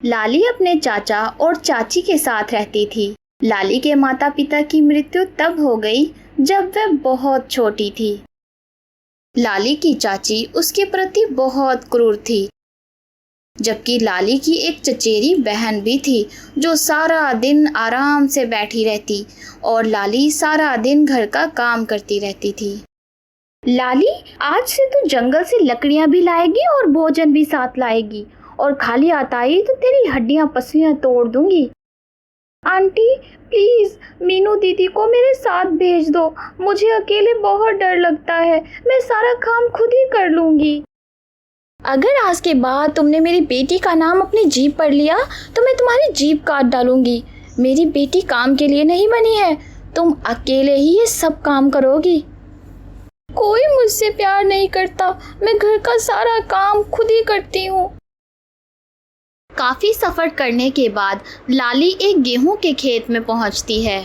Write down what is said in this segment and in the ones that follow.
लाली अपने चाचा और चाची के साथ रहती थी। लाली के माता पिता की मृत्यु तब हो गई जब वह बहुत छोटी थी। लाली की चाची उसके प्रति बहुत क्रूर थी, जबकि लाली की एक चचेरी बहन भी थी जो सारा दिन आराम से बैठी रहती और लाली सारा दिन घर का काम करती रहती थी। लाली, आज से तू जंगल से लकड़ियां भी लाएगी और भोजन भी साथ लाएगी, और खाली आता ही तो तेरी हड्डियां पसलियां तोड़ दूंगी। आंटी प्लीज मीनू दीदी को मेरे साथ भेज दो, मुझे अकेले बहुत डर लगता है, मैं सारा काम खुद ही कर लूंगी। अगर आज के बाद तुमने मेरी बेटी का नाम अपनी जीभ पर लिया तो मैं तुम्हारी जीभ काट डालूंगी। मेरी बेटी काम के लिए नहीं बनी है, तुम अकेले ही ये सब काम करोगी। कोई मुझसे प्यार नहीं करता, मैं घर का सारा काम खुद ही करती हूँ। काफी सफर करने के बाद लाली एक गेहूं के खेत में पहुंचती है।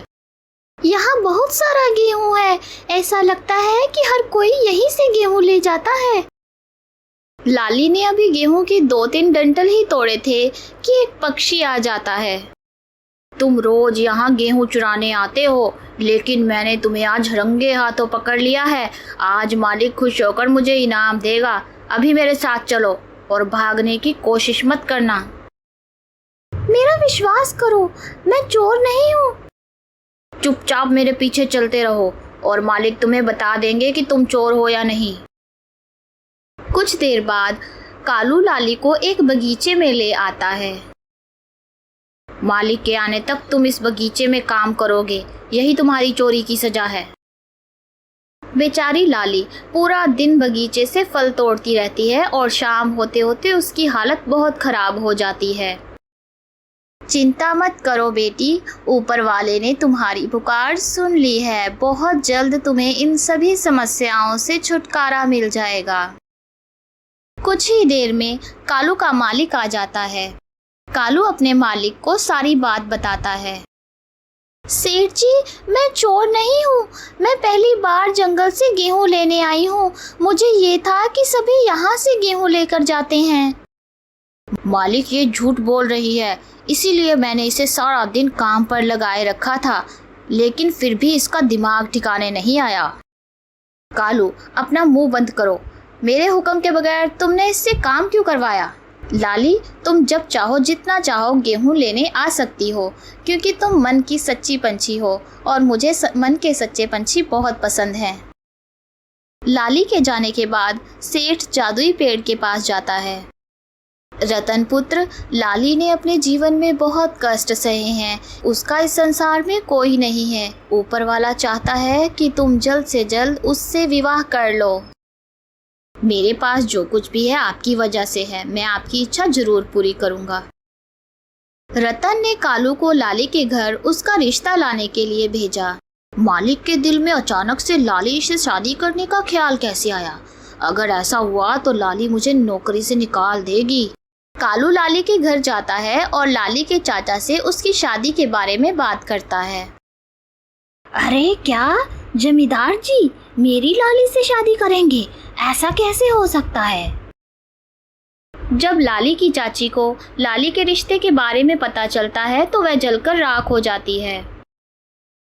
यहाँ बहुत सारा गेहूं है, ऐसा लगता है कि हर कोई यहीं से गेहूं ले जाता है। लाली ने अभी गेहूं के 2-3 डंठल ही तोड़े थे कि एक पक्षी आ जाता है। तुम रोज यहाँ गेहूं चुराने आते हो, लेकिन मैंने तुम्हें आज रंगे हाथों पकड़ लिया है। आज मालिक खुश होकर मुझे इनाम देगा। अभी मेरे साथ चलो और भागने की कोशिश मत करना। मेरा विश्वास करो, मैं चोर नहीं हूँ। चुपचाप मेरे पीछे चलते रहो और मालिक तुम्हें बता देंगे कि तुम चोर हो या नहीं। कुछ देर बाद कालू लाली को एक बगीचे में ले आता है। मालिक के आने तक तुम इस बगीचे में काम करोगे, यही तुम्हारी चोरी की सजा है। बेचारी लाली पूरा दिन बगीचे से फल तोड़ती रहती है और शाम होते होते उसकी हालत बहुत खराब हो जाती है। चिंता मत करो बेटी, ऊपर वाले ने तुम्हारी पुकार सुन ली है। बहुत जल्द तुम्हें इन सभी समस्याओं से छुटकारा मिल जाएगा। कुछ ही देर में कालू का मालिक आ जाता है। कालू अपने मालिक को सारी बात बताता है। सेठ जी, मैं चोर नहीं हूँ, मैं पहली बार जंगल से गेहूँ लेने आई हूँ। मुझे ये था कि सभी यहाँ से गेहूँ लेकर जाते हैं। मालिक ये झूठ बोल रही है, इसीलिए मैंने इसे सारा दिन काम पर लगाए रखा था, लेकिन फिर भी इसका दिमाग ठिकाने नहीं आया। कालू, अपना मुंह बंद करो, मेरे हुक्म के बगैर तुमने इससे काम क्यों करवाया? लाली, तुम जब चाहो जितना चाहो गेहूं लेने आ सकती हो, क्योंकि तुम मन की सच्ची पंछी हो और मुझे मन के सच्चे पंछी बहुत पसंद हैं। लाली के जाने के बाद सेठ जादुई पेड़ के पास जाता है। रतन पुत्र, लाली ने अपने जीवन में बहुत कष्ट सहे हैं, उसका इस संसार में कोई नहीं है। ऊपर वाला चाहता है कि तुम जल्द से जल्द उससे विवाह कर लो। मेरे पास जो कुछ भी है आपकी वजह से है, मैं आपकी इच्छा जरूर पूरी करूंगा। रतन ने कालू को लाली के घर उसका रिश्ता लाने के लिए भेजा। मालिक के दिल में अचानक से लाली से शादी करने का ख्याल कैसे आया? अगर ऐसा हुआ तो लाली मुझे नौकरी से निकाल देगी। कालू लाली के घर जाता है और लाली के चाचा से उसकी शादी के बारे में बात करता है। अरे क्या जमींदार जी मेरी लाली से शादी करेंगे? ऐसा कैसे हो सकता है? जब लाली की चाची को लाली के रिश्ते के बारे में पता चलता है तो वह जलकर राख हो जाती है।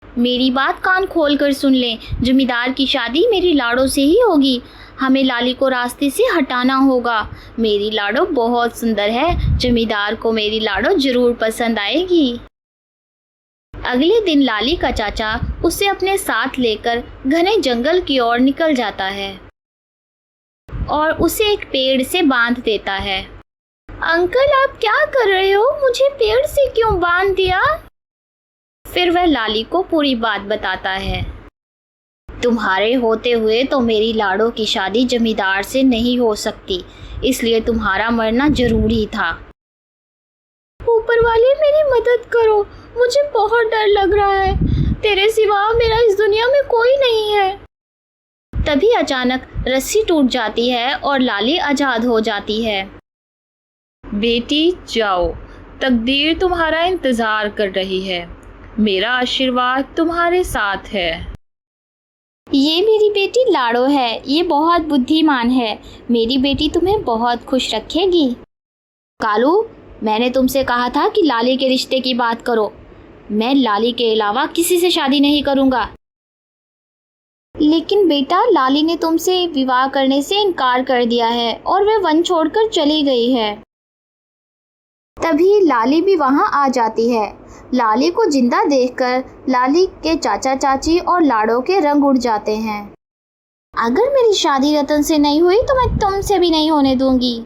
मेरी बात कान खोलकर सुन लें, जमींदार की शादी मेरी लाड़ो से ही होगी। हमें लाली को रास्ते से हटाना होगा। मेरी लाड़ो बहुत सुंदर है, जमींदार को मेरी लाड़ो जरूर पसंद आएगी। अगले दिन लाली का चाचा उसे अपने साथ लेकर घने जंगल की ओर निकल जाता है और उसे एक पेड़ से बांध देता है। अंकल, आप क्या कर रहे हो? मुझे पेड़ से क्यों बांध दिया? फिर वह लाली को पूरी बात बताता है। तुम्हारे होते हुए तो मेरी लाड़ो की शादी जमींदार से नहीं हो सकती, इसलिए तुम्हारा मरना जरूरी था। ऊपर वाले मेरी मदद करो, मुझे बहुत डर लग रहा है। तेरे सिवा मेरा इस दुनिया में कोई नहीं है। तभी अचानक रस्सी टूट जाती है और लाली आजाद हो जाती है। बेटी जाओ, तकदीर तुम्हारा इंतजार कर रही है। मेरा आशीर्वाद तुम्हारे साथ है। ये मेरी बेटी लाड़ो है, ये बहुत बुद्धिमान है। मेरी बेटी तुम्हें बहुत खुश रखेगी। कालू, मैंने तुमसे कहा था कि लाली के रिश्ते की बात करो। मैं लाली के अलावा किसी से शादी नहीं करूँगा। लेकिन बेटा, लाली ने तुमसे विवाह करने से इनकार कर दिया है और वह वन छोड़कर चली गई है। तभी लाली भी वहाँ आ जाती है। लाली को जिंदा देखकर लाली के चाचा चाची और लाड़ो के रंग उड़ जाते हैं। अगर मेरी शादी रतन से नहीं हुई तो मैं तुमसे भी नहीं होने दूंगी।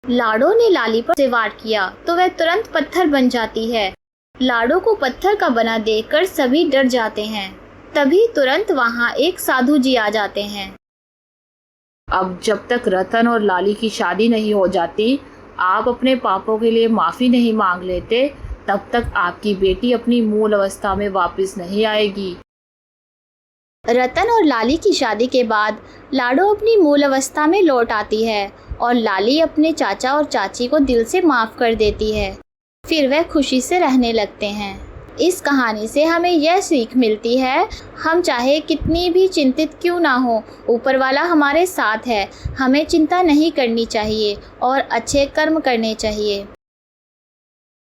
लाड़ो ने लाली पर से वार किया तो वह तुरंत पत्थर बन जाती है। लाड़ो को पत्थर का बना देखकर सभी डर जाते हैं। तभी तुरंत वहाँ एक साधु जी आ जाते हैं। अब जब तक रतन और लाली की शादी नहीं हो जाती, आप अपने पापों के लिए माफ़ी नहीं मांग लेते, तब तक आपकी बेटी अपनी मूल अवस्था में वापस नहीं आएगी। रतन और लाली की शादी के बाद लाडो अपनी मूल अवस्था में लौट आती है और लाली अपने चाचा और चाची को दिल से माफ़ कर देती है। फिर वह खुशी से रहने लगते हैं। इस कहानी से हमें यह सीख मिलती है, हम चाहे कितनी भी चिंतित क्यों ना हो, ऊपर वाला हमारे साथ है। हमें चिंता नहीं करनी चाहिए और अच्छे कर्म करने चाहिए।